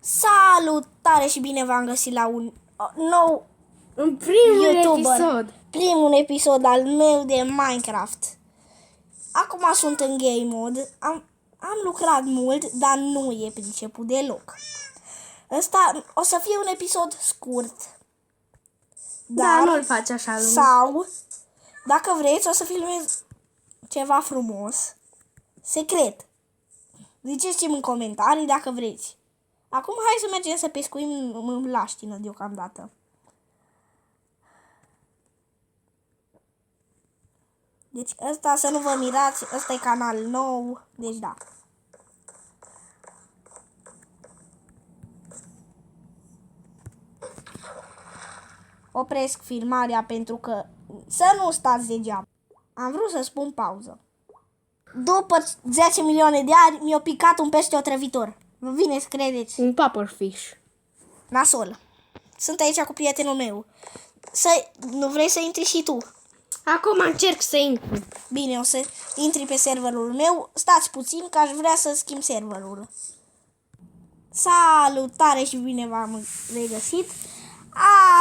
Salutare și bine v-am găsit la un nou primul episod al meu de Minecraft. Acum sunt în game mode. Am lucrat mult, dar nu e priceput deloc. Ăsta o să fie un episod scurt. Dar nu-l faci așa lung. Sau, dacă vreți, o să filmez ceva frumos, secret. Ziceți-mi în comentarii dacă vreți. Acum hai să mergem să pescuim în laștină deocamdată. Deci ăsta, să nu vă mirați, ăsta e canal nou, deci da. Opresc filmarea pentru că să nu stați degeaba. Am vrut să spun pauză. După 10 milioane de ani mi-a picat un pește otrăvitor. Vă vine să credeți? Un pufferfish. Nasol. Sunt aici cu prietenul meu. Nu vrei să intri și tu? Acum încerc să intru. Bine, o să intri pe serverul meu. Stați puțin că aș vrea să schimb serverul. Salutare și bine v-am regăsit.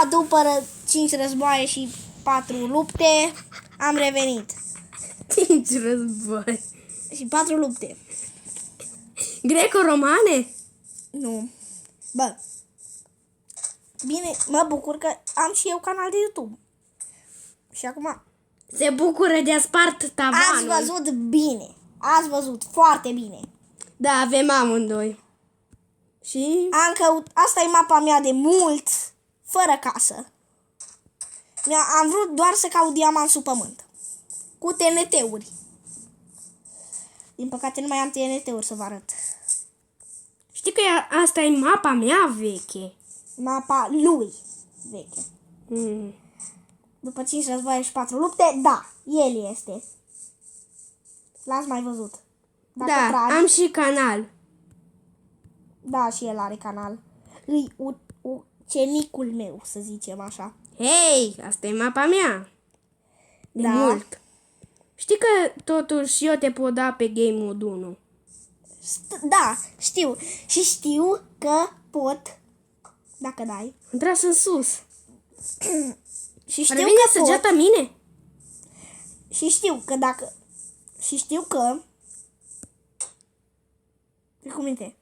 După 5 războaie și 4 lupte, am revenit. 5 război. Și 4 lupte. Greco-romane? Nu. Bă. Bine, mă bucur că am și eu canal de YouTube. Și acum... Se bucură de-a spart tavanul. Ați văzut bine. Ați văzut foarte bine. Da, avem amândoi. Și? Asta e mapa mea de mult, fără casă. Am vrut doar să caut diamant sub pământ. Cu TNT-uri. Din păcate nu mai am TNT-uri să vă arăt. Știi că asta e mapa mea veche. Mapa lui veche. După 5 războaie și 4 lupte, da, el este. L-ați mai văzut. Dacă da, tragi, am și canal. Da, și el are canal. Îi ucenicul meu, să zicem așa. Hei, asta e mapa mea. De Da. mult. Știi că totuși eu te pot da pe Game Mode 1. Da, știu. Și știu că pot, dacă dai. Am tras în sus. Și știu Revine că săgeata pot. mine. Și știu că dacă... Și știu că... E cu minte.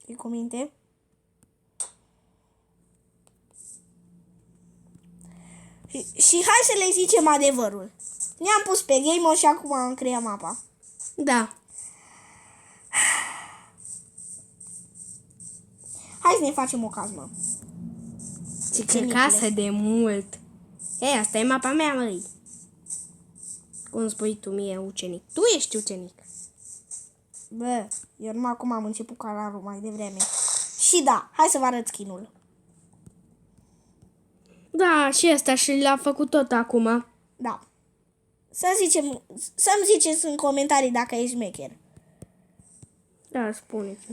E cu minte. Și hai să le zicem adevărul. Ne-am pus pe game mode și acum am creat mapa. Da. Hai să ne facem o casă. Și că casă de mult. Ei, asta e mapa mea, măi. Cum spui tu mie, ucenic? Tu ești ucenic. Bă, eu numai acum am început canalul mai devreme. Și da, hai să vă arăt skin-ul. Da, și asta și l-a făcut tot acum. Da. Să-mi ziceți în comentarii dacă ești șmecher. Da, spune-ți.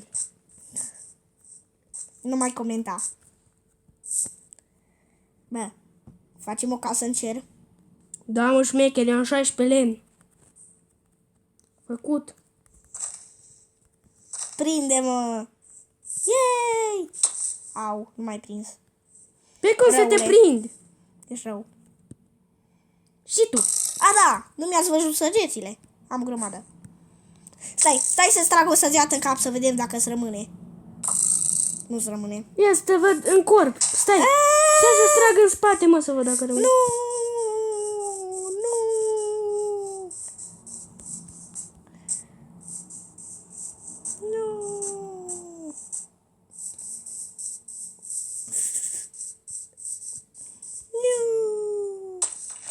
Nu mai comenta. Bă, facem o casă în cer. Da, mă, șmecher, eu am 16 lemn. Făcut. Prinde-mă! Yay! Au, nu mai prins. Pe cum să te prind? Ești rău. Și tu. Da, nu mi-ați văzut săgețile. Am grămadă. Stai să-ți trag o săgeată în cap să vedem dacă îți rămâne. Nu-ți rămâne. Ia să te văd în corp. Stai. Stai să-ți trag în spate, mă, să văd dacă rămâne. Nu!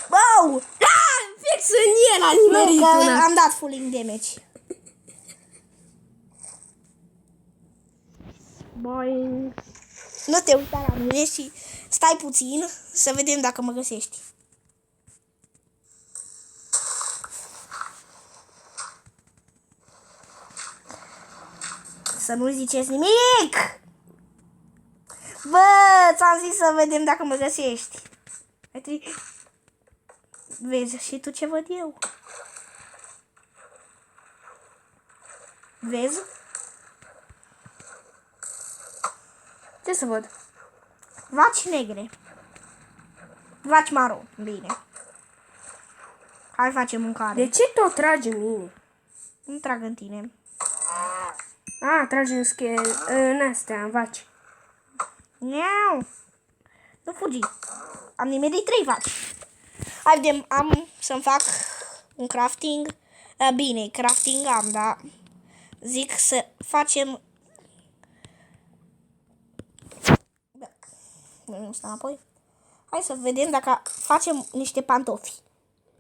Wow! Fix în el a nimerit una. Am dat falling damage. Boing. Nu te uita la mine și stai puțin să vedem dacă mă găsești. Să nu ziceți nimic! Bă, ți-am zis să vedem dacă mă găsești. Vezi și tu ce văd eu. Vezi? Ce să văd? Vaci negre. Vaci maro. Bine. Hai facem mâncare. De ce tot trage în mine? Nu trag în tine. A, trage în astea, în vaci. Miau. Nu fugi. Am nimerit 3 vaci. Hai, am să-mi fac un crafting. Bine, crafting am, dar zic să facem... Nu stau înapoi. Hai să vedem dacă facem niște pantofi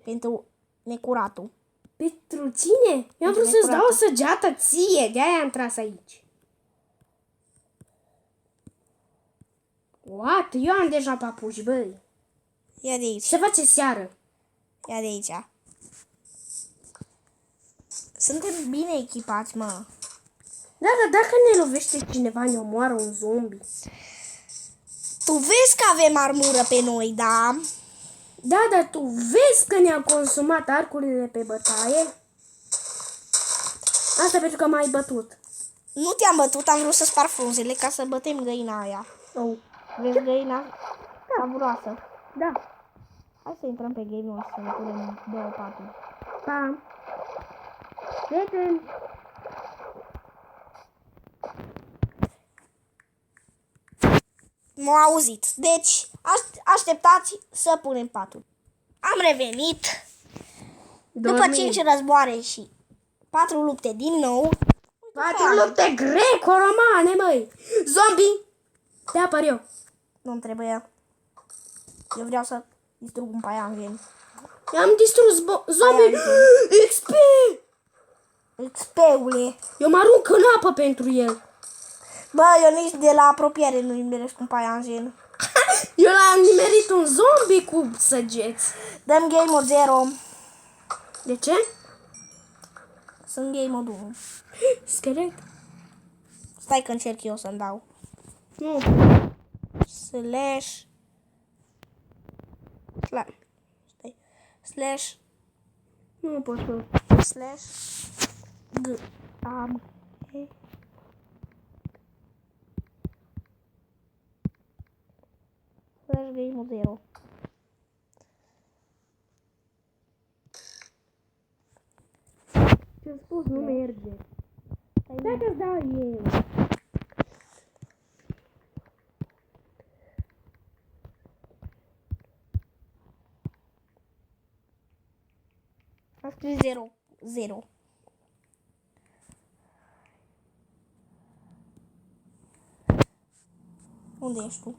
pentru necuratul. Pentru cine? Eu am vrut să-ți dau o săgeată ție, de-aia am tras aici. What? Eu am deja papuși, băi. Ia de aici. Se face seară. Ia de aici. Suntem bine echipați, mă. Da, dar dacă ne lovește cineva, ne omoară un zombie. Tu vezi că avem armură pe noi, da? Da, dar tu vezi că ne-am consumat arcurile pe bătaie? Asta pentru că m-ai bătut. Nu te-am bătut, am vrut să spar frunzele ca să bătem găina aia. Oh. Vezi găina savuroasă? Da. Hai să intrăm pe game-ul ăsta, să ne punem 2 paturi. Pa. Prieteni. M-au auzit. Deci, așteptați să punem paturi. Am revenit. După 5 războare și 4 lupte din nou. 4 lupte greco-romane, măi. Zombie. Te apăr eu. Nu-mi trebuie. Eu vreau să distrug un paianjen. I-am distrus zombie. XP. XP-ule. Eu mă arunc în apă pentru el. Bă, eu nici de la apropiere nu nimeresc un paianjen. Eu l-am nimerit un zombie cu săgeți. Dăm game mode 0. De ce? Sunt game mode 1. Schelet? Stai că încerc eu să-mi dau. Nu. Slash. Stai. Slash. Nu pot să. Slash. G. Am. E. Slash game mode 0. Ce-am spus, nu merge. Dacă-ți dau eu. Am scris 0. 0. Unde ești tu?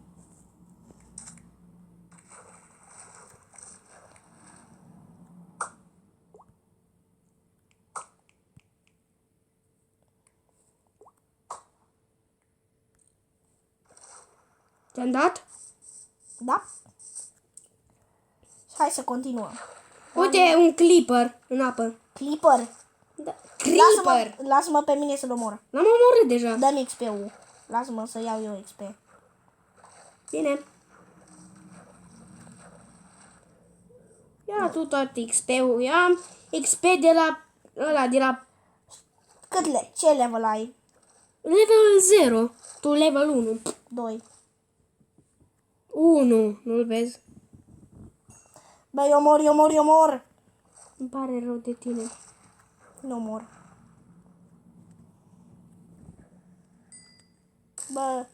Te-am dat? Da? Hai să continuăm. Uite, un clipper în apă. Clipper. Da. Creeper. Lasă-mă pe mine să-l omor. L-am omorât deja. Dă-mi XP-ul. Lasă-mă să iau eu XP. Bine. Ia tu tot XP-ul. Eu am XP de la ăla, de la Ce level ai? level 0. Tu level 1. 2. 1. Nu-l vezi? Bă, eu mor. Îmi pare rău de tine. Nu mor. Bă.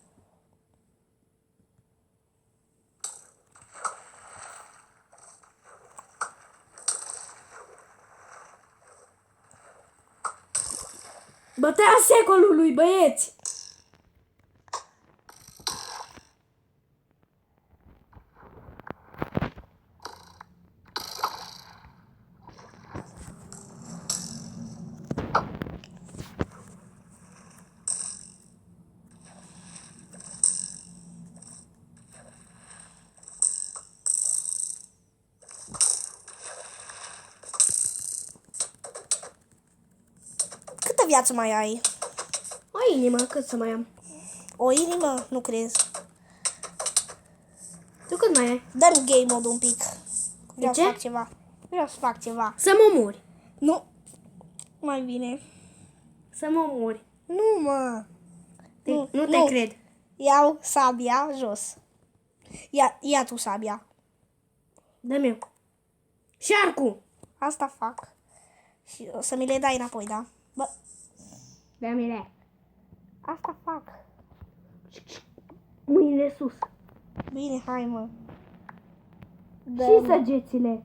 Bătea secolului, băieți! Câtă viață mai ai? O inimă, cât să mai am? O inimă? Nu crezi. Tu cât mai ai? Dă-mi game mode un pic. Vreau ce? să fac ceva. Vreau să fac ceva. Să mă omori. Nu. Mai bine. Să mă omori. Nu, mă. Nu te cred. Iau sabia jos. Ia tu sabia. Dă-mi eu. Și arcul. Asta fac. Și o să mi le dai înapoi, da? Bă, Dă-mi le. asta fac. Mâinile sus. Bine, hai, mă. Și săgețile.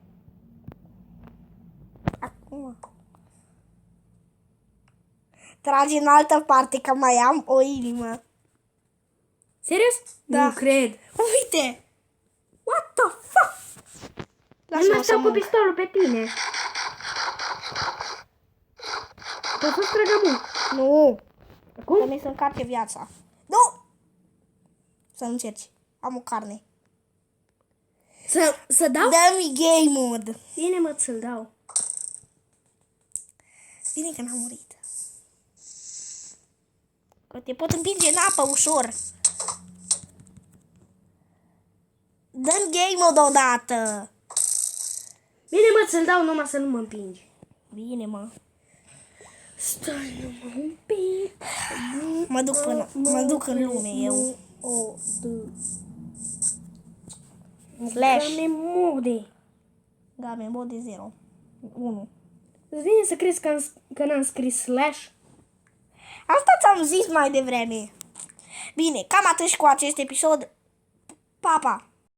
Acum. Tragi în altă parte, că mai am o inimă. Serios? Da. Nu cred. Uite! What the fuck? Nu Lasă-mă mă să stau cu mânc. pistolul pe tine. Te-a fost trăgământ. Nu! Să Acum? mi se încarce viața. Nu! Să nu încerci. Am o carne. Să dau? Dă-mi game mode. Bine, mă, ți-l dau. Bine că n-am murit. Că te pot împinge în apă ușor. Dă-mi game mode odată. Bine, mă, ți-l dau numai să nu mă împingi. Bine, mă. Stai numai un pic. Mă duc în lume eu. O, Slash. Game mode. Game mode 0. 1. Îți vine să crezi că n-am scris slash? Asta ți-am zis mai devreme. Bine, cam atât și cu acest episod. Pa, pa!